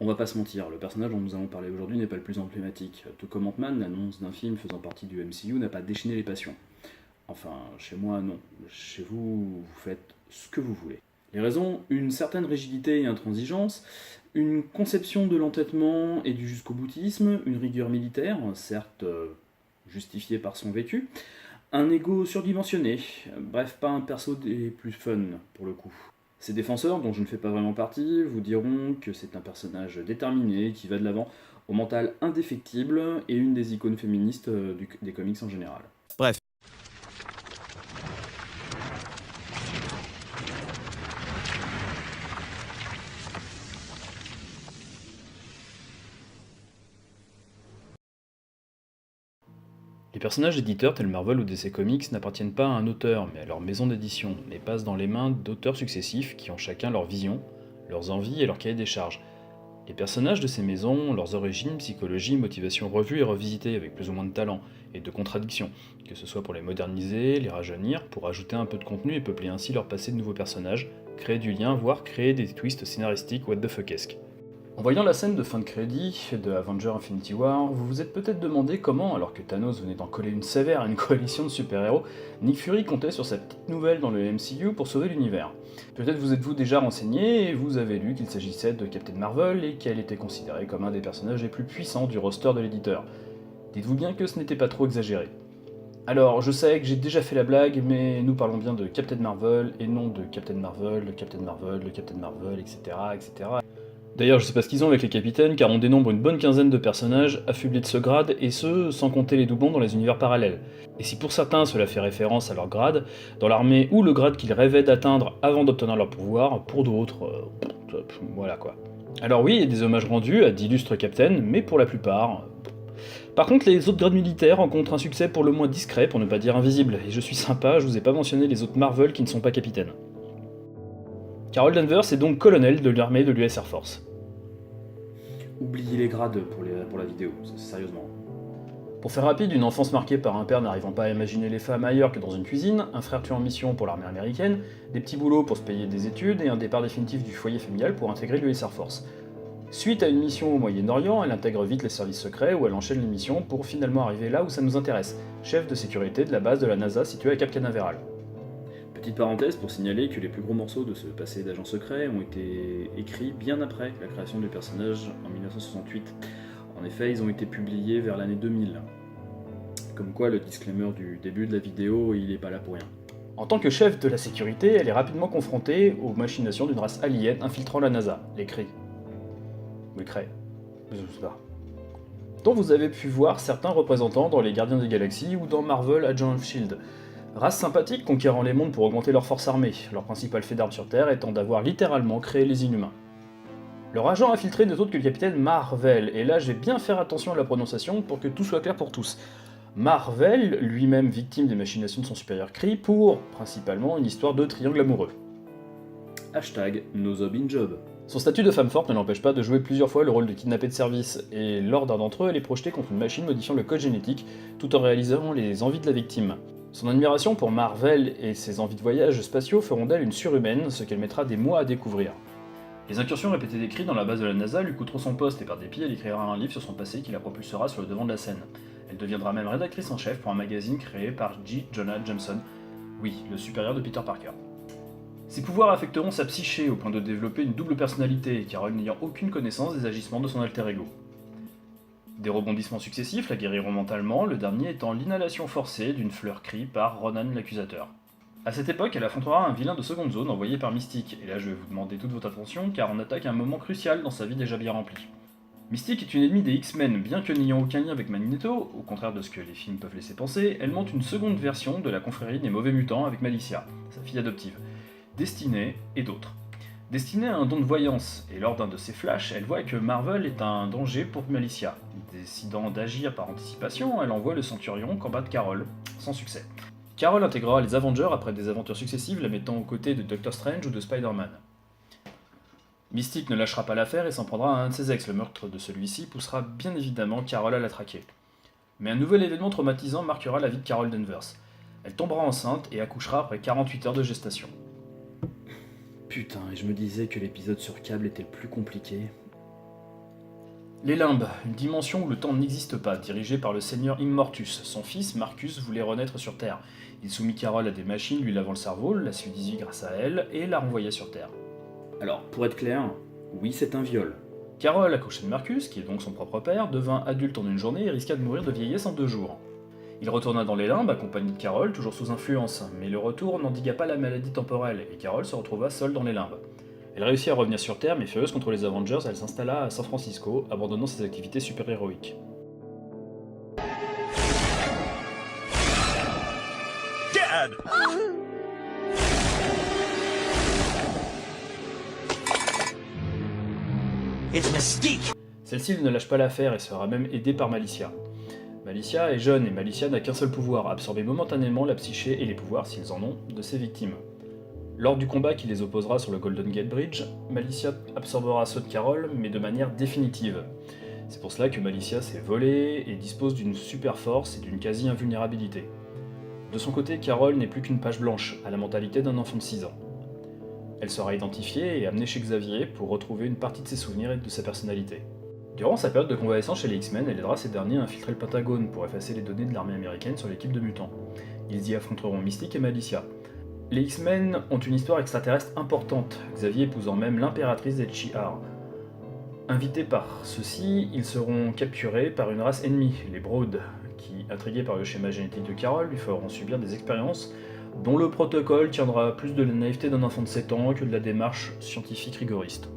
On va pas se mentir, le personnage dont nous allons parler aujourd'hui n'est pas le plus emblématique. Tout comme Ant-Man, l'annonce d'un film faisant partie du MCU n'a pas déchaîné les passions. Enfin, chez moi, non. Chez vous, vous faites ce que vous voulez. Les raisons, une certaine rigidité et intransigeance, une conception de l'entêtement et du jusqu'au boutisme, une rigueur militaire, certes justifiée par son vécu, un ego surdimensionné, bref, pas un perso des plus fun pour le coup. Ces défenseurs, dont je ne fais pas vraiment partie, vous diront que c'est un personnage déterminé, qui va de l'avant, au mental indéfectible et une des icônes féministes des comics en général. Bref. Les personnages éditeurs tels Marvel ou DC Comics n'appartiennent pas à un auteur, mais à leur maison d'édition, et passent dans les mains d'auteurs successifs qui ont chacun leur vision, leurs envies et leur cahier des charges. Les personnages de ces maisons ont leurs origines, psychologie, motivations revues et revisitées avec plus ou moins de talent et de contradictions, que ce soit pour les moderniser, les rajeunir, pour ajouter un peu de contenu et peupler ainsi leur passé de nouveaux personnages, créer du lien, voire créer des twists scénaristiques what the fuckesques. En voyant la scène de fin de crédit de Avengers Infinity War, vous vous êtes peut-être demandé comment, alors que Thanos venait d'en coller une sévère à une coalition de super-héros, Nick Fury comptait sur sa petite nouvelle dans le MCU pour sauver l'univers. Peut-être vous êtes-vous déjà renseigné et vous avez lu qu'il s'agissait de Captain Marvel et qu'elle était considérée comme un des personnages les plus puissants du roster de l'éditeur. Dites-vous bien que ce n'était pas trop exagéré. Alors, je sais que j'ai déjà fait la blague, mais nous parlons bien de Captain Marvel et non de Captain Marvel, le Captain Marvel, le Captain Marvel, etc., etc. D'ailleurs, je sais pas ce qu'ils ont avec les capitaines, car on dénombre une bonne quinzaine de personnages affublés de ce grade, et ce, sans compter les doublons dans les univers parallèles. Et si pour certains cela fait référence à leur grade, dans l'armée ou le grade qu'ils rêvaient d'atteindre avant d'obtenir leur pouvoir, pour d'autres, voilà quoi. Alors oui, il y a des hommages rendus à d'illustres captains, mais pour la plupart... Par contre, les autres grades militaires rencontrent un succès pour le moins discret, pour ne pas dire invisible, et je suis sympa, je vous ai pas mentionné les autres Marvel qui ne sont pas capitaines. Carol Danvers est donc colonel de l'armée de l'US Air Force. Oubliez les grades pour la vidéo, sérieusement. Pour faire rapide, une enfance marquée par un père n'arrivant pas à imaginer les femmes ailleurs que dans une cuisine, un frère tué en mission pour l'armée américaine, des petits boulots pour se payer des études et un départ définitif du foyer familial pour intégrer l'US Air Force. Suite à une mission au Moyen-Orient, elle intègre vite les services secrets où elle enchaîne les missions pour finalement arriver là où ça nous intéresse, chef de sécurité de la base de la NASA située à Cap Canaveral. Petite parenthèse pour signaler que les plus gros morceaux de ce passé d'agent secret ont été écrits bien après la création du personnage en 1968. En effet, ils ont été publiés vers l'année 2000. Comme quoi, le disclaimer du début de la vidéo, il est pas là pour rien. En tant que chef de la sécurité, elle est rapidement confrontée aux machinations d'une race alien infiltrant la NASA, les Kree. Ou les Kree, je sais pas. Dont vous avez pu voir certains représentants dans les Gardiens des Galaxies ou dans Marvel Agents of Shield. Race sympathique conquérant les mondes pour augmenter leur force armée, leur principal fait d'armes sur Terre étant d'avoir littéralement créé les Inhumains. Leur agent infiltré n'est autre que le capitaine Marvel, et là je vais bien faire attention à la prononciation pour que tout soit clair pour tous. Marvel, lui-même victime des machinations de son supérieur Kree, pour, principalement, une histoire de triangle amoureux. Hashtag NoZobInJob. Son statut de femme forte ne l'empêche pas de jouer plusieurs fois le rôle de kidnappée de service, et lors d'un d'entre eux, elle est projetée contre une machine modifiant le code génétique, tout en réalisant les envies de la victime. Son admiration pour Marvel et ses envies de voyages spatiaux feront d'elle une surhumaine, ce qu'elle mettra des mois à découvrir. Les incursions répétées des Kree dans la base de la NASA lui coûteront son poste et par dépit, elle écrira un livre sur son passé qui la propulsera sur le devant de la scène. Elle deviendra même rédactrice en chef pour un magazine créé par J. Jonah Jameson, oui, le supérieur de Peter Parker. Ses pouvoirs affecteront sa psyché au point de développer une double personnalité, Carol n'ayant aucune connaissance des agissements de son alter ego. Des rebondissements successifs la guériront mentalement, le dernier étant l'inhalation forcée d'une fleur Kree par Ronan l'accusateur. A cette époque, elle affrontera un vilain de seconde zone envoyé par Mystique, et là je vais vous demander toute votre attention car on attaque un moment crucial dans sa vie déjà bien remplie. Mystique est une ennemie des X-Men, bien que n'ayant aucun lien avec Magneto, au contraire de ce que les films peuvent laisser penser, elle monte une seconde version de la confrérie des mauvais mutants avec Malicia, sa fille adoptive, Destinée et d'autres. Destinée a un don de voyance, et lors d'un de ses flashs, elle voit que Marvel est un danger pour Malicia. Décidant d'agir par anticipation, elle envoie le Centurion combattre Carol, sans succès. Carol intégrera les Avengers après des aventures successives la mettant aux côtés de Doctor Strange ou de Spider-Man. Mystique ne lâchera pas l'affaire et s'en prendra à un de ses ex, le meurtre de celui-ci poussera bien évidemment Carol à la traquer. Mais un nouvel événement traumatisant marquera la vie de Carol Danvers. Elle tombera enceinte et accouchera après 48 heures de gestation. Putain, et je me disais que l'épisode sur câble était le plus compliqué. Les limbes, une dimension où le temps n'existe pas, dirigée par le seigneur Immortus. Son fils, Marcus, voulait renaître sur Terre. Il soumit Carol à des machines lui lavant le cerveau, la suivit grâce à elle, et la renvoya sur Terre. Alors, pour être clair, oui, c'est un viol. Carol, accouchée de Marcus, qui est donc son propre père, devint adulte en une journée et risqua de mourir de vieillesse en 2 jours. Il retourna dans les limbes, accompagné de Carol, toujours sous influence, mais le retour n'endigua pas la maladie temporelle, et Carol se retrouva seule dans les limbes. Elle réussit à revenir sur Terre, mais furieuse contre les Avengers, elle s'installa à San Francisco, abandonnant ses activités super-héroïques. Dad! It's Mystique! Celle-ci ne lâche pas l'affaire et sera même aidée par Malicia. Malicia est jeune et Malicia n'a qu'un seul pouvoir, absorber momentanément la psyché et les pouvoirs, s'ils en ont, de ses victimes. Lors du combat qui les opposera sur le Golden Gate Bridge, Malicia absorbera ceux de Carol, mais de manière définitive. C'est pour cela que Malicia s'est volée et dispose d'une super force et d'une quasi-invulnérabilité. De son côté, Carol n'est plus qu'une page blanche, à la mentalité d'un enfant de 6 ans. Elle sera identifiée et amenée chez Xavier pour retrouver une partie de ses souvenirs et de sa personnalité. Durant sa période de convalescence chez les X-Men, elle aidera ces derniers à infiltrer le Pentagone pour effacer les données de l'armée américaine sur l'équipe de mutants. Ils y affronteront Mystique et Malicia. Les X-Men ont une histoire extraterrestre importante, Xavier épousant même l'impératrice des Shi'ar. Invités par ceux-ci, ils seront capturés par une race ennemie, les Brood, qui, intrigués par le schéma génétique de Carol, lui feront subir des expériences dont le protocole tiendra plus de la naïveté d'un enfant de 7 ans que de la démarche scientifique rigoriste.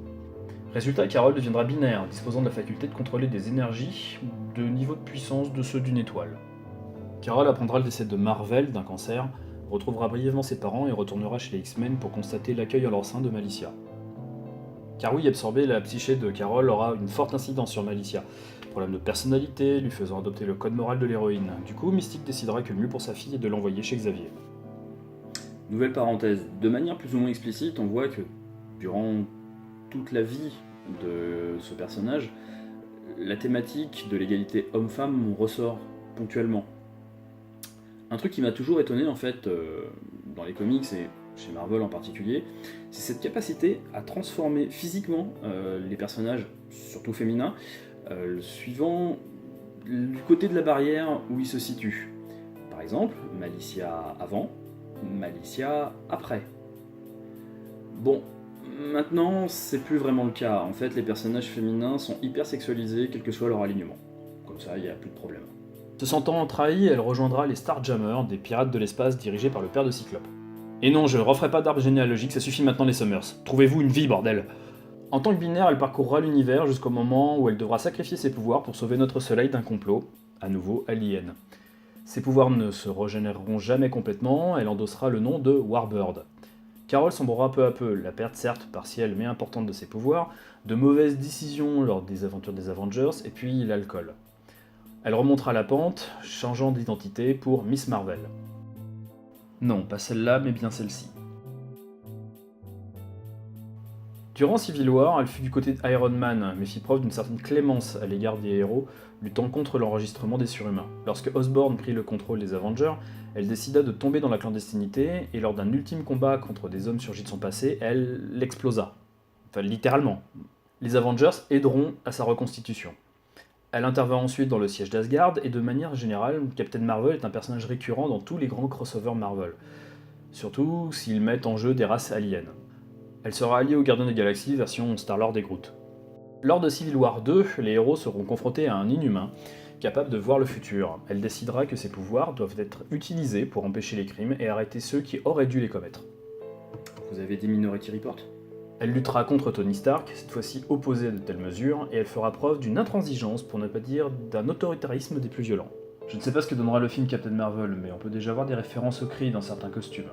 Résultat, Carol deviendra binaire, disposant de la faculté de contrôler des énergies de niveau de puissance de ceux d'une étoile. Carol apprendra le décès de Marvel d'un cancer, retrouvera brièvement ses parents et retournera chez les X-Men pour constater l'accueil en leur sein de Malicia. Car oui, absorber la psyché de Carol aura une forte incidence sur Malicia. Problème de personnalité, lui faisant adopter le code moral de l'héroïne. Du coup, Mystique décidera que le mieux pour sa fille est de l'envoyer chez Xavier. Nouvelle parenthèse, de manière plus ou moins explicite, on voit que durant toute la vie de ce personnage, la thématique de l'égalité homme-femme ressort ponctuellement. Un truc qui m'a toujours étonné en fait dans les comics et chez Marvel en particulier, c'est cette capacité à transformer physiquement les personnages, surtout féminins, suivant du côté de la barrière où ils se situent. Par exemple, Malicia avant, Malicia après. Bon, maintenant c'est plus vraiment le cas. En fait, les personnages féminins sont hyper sexualisés, quel que soit leur alignement. Comme ça, il n'y a plus de problème. Se sentant trahie, elle rejoindra les Starjammers, des pirates de l'espace dirigés par le père de Cyclope. Et non, je ne referai pas d'arbre généalogique, ça suffit maintenant les Summers. Trouvez-vous une vie, bordel! En tant que binaire, elle parcourra l'univers jusqu'au moment où elle devra sacrifier ses pouvoirs pour sauver notre soleil d'un complot, à nouveau alien. Ses pouvoirs ne se régénéreront jamais complètement, elle endossera le nom de Warbird. Carol sombrera peu à peu, la perte certes partielle mais importante de ses pouvoirs, de mauvaises décisions lors des aventures des Avengers, et puis l'alcool. Elle remontera la pente, changeant d'identité pour Miss Marvel. Non, pas celle-là, mais bien celle-ci. Durant Civil War, elle fut du côté d'Iron Man, mais fit preuve d'une certaine clémence à l'égard des héros, luttant contre l'enregistrement des surhumains. Lorsque Osborn prit le contrôle des Avengers, elle décida de tomber dans la clandestinité, et lors d'un ultime combat contre des hommes surgis de son passé, elle l'explosa. Enfin, littéralement. Les Avengers aideront à sa reconstitution. Elle intervint ensuite dans le siège d'Asgard, et de manière générale, Captain Marvel est un personnage récurrent dans tous les grands crossovers Marvel. Surtout s'ils mettent en jeu des races aliens. Elle sera alliée aux Gardiens des Galaxies version Star-Lord et Groot. Lors de Civil War 2, les héros seront confrontés à un inhumain, capable de voir le futur. Elle décidera que ses pouvoirs doivent être utilisés pour empêcher les crimes et arrêter ceux qui auraient dû les commettre. Vous avez des Minority Report ? Elle luttera contre Tony Stark, cette fois-ci opposée à de telles mesures, et elle fera preuve d'une intransigeance, pour ne pas dire d'un autoritarisme des plus violents. Je ne sais pas ce que donnera le film Captain Marvel, mais on peut déjà voir des références aux cris dans certains costumes.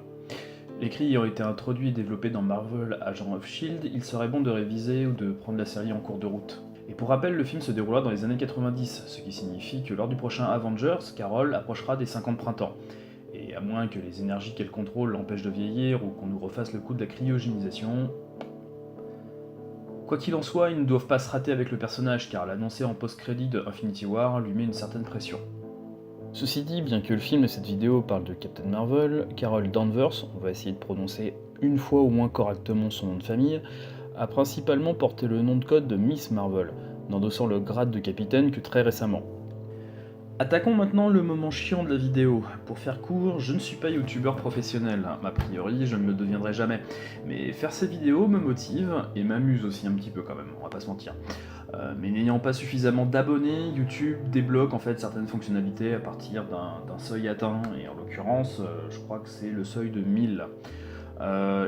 Les cris ayant été introduits et développés dans Marvel Agents of S.H.I.E.L.D., il serait bon de réviser ou de prendre la série en cours de route. Et pour rappel, le film se déroulera dans les années 90, ce qui signifie que lors du prochain Avengers, Carol approchera des 50 printemps. Et à moins que les énergies qu'elle contrôle l'empêchent de vieillir ou qu'on nous refasse le coup de la cryogénisation... Quoi qu'il en soit, ils ne doivent pas se rater avec le personnage, car l'annoncer en post-crédit de Infinity War lui met une certaine pression. Ceci dit, bien que le film et cette vidéo parlent de Captain Marvel, Carol Danvers, on va essayer de prononcer une fois au moins correctement son nom de famille, a principalement porté le nom de code de Miss Marvel. n'endossant le grade de capitaine que très récemment. Attaquons maintenant le moment chiant de la vidéo. Pour faire court, je ne suis pas youtubeur professionnel, a priori je ne le deviendrai jamais. Mais faire ces vidéos me motive et m'amuse aussi un petit peu quand même, on va pas se mentir. Mais n'ayant pas suffisamment d'abonnés, YouTube débloque en fait certaines fonctionnalités à partir d'un seuil atteint, et en l'occurrence, je crois que c'est le seuil de 1000.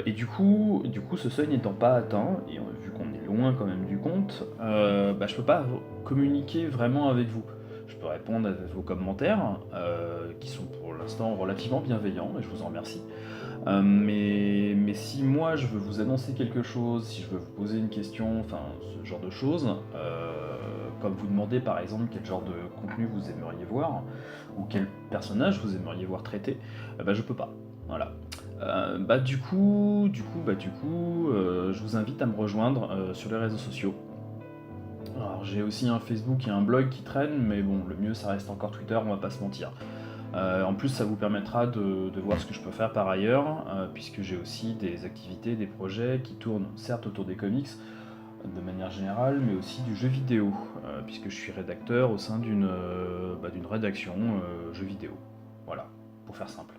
Et du coup, ce seuil n'étant pas atteint, et vu qu'on est loin quand même du compte, je peux pas communiquer vraiment avec vous. Je peux répondre à vos commentaires, qui sont pour l'instant relativement bienveillants, et je vous en remercie. Mais si moi je veux vous annoncer quelque chose, si je veux vous poser une question, enfin ce genre de choses, comme vous demandez par exemple quel genre de contenu vous aimeriez voir, ou quel personnage vous aimeriez voir traiter, je peux pas. Voilà. Du coup, je vous invite à me rejoindre sur les réseaux sociaux. Alors j'ai aussi un Facebook et un blog qui traînent, mais bon, le mieux ça reste encore Twitter, on va pas se mentir. En plus, ça vous permettra de voir ce que je peux faire par ailleurs, puisque j'ai aussi des activités, des projets qui tournent certes autour des comics, de manière générale, mais aussi du jeu vidéo, puisque je suis rédacteur au sein d'une rédaction jeux vidéo. Voilà, pour faire simple.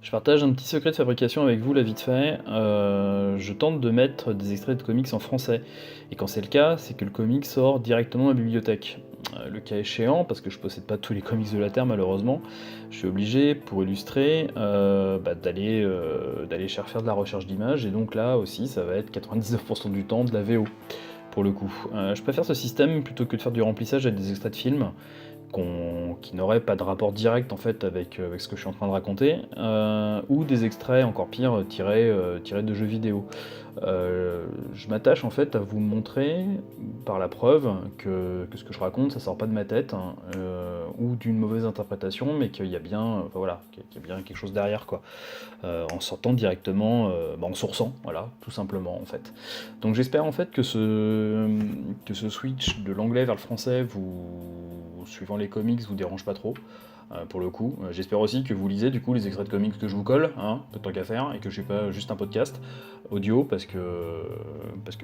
Je partage un petit secret de fabrication avec vous là vite fait. Je tente de mettre des extraits de comics en français. Et quand c'est le cas, c'est que le comic sort directement à la bibliothèque. Le cas échéant, parce que je possède pas tous les comics de la Terre malheureusement, je suis obligé pour illustrer d'aller faire de la recherche d'images, et donc là aussi ça va être 99% du temps de la VO pour le coup. Je préfère ce système plutôt que de faire du remplissage avec des extraits de films qui n'auraient pas de rapport direct en fait avec ce que je suis en train de raconter, ou des extraits encore pire tirés de jeux vidéo. Je m'attache en fait à vous montrer par la preuve que ce que je raconte ça sort pas de ma tête, hein, ou d'une mauvaise interprétation, mais qu'il y a bien qu'il y a bien quelque chose derrière quoi. En sortant directement, en sourçant, voilà, tout simplement en fait. Donc j'espère en fait que ce switch de l'anglais vers le français, suivant les comics, vous dérange pas trop. Pour le coup, j'espère aussi que vous lisez du coup les extraits de comics que je vous colle, hein, de tant qu'à faire, et que je suis pas juste un podcast audio, parce que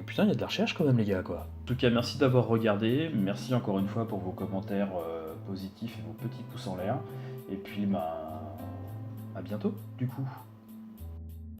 putain, il y a de la recherche quand même les gars quoi. En tout cas, merci d'avoir regardé, merci encore une fois pour vos commentaires positifs et vos petits pouces en l'air, et puis à bientôt du coup.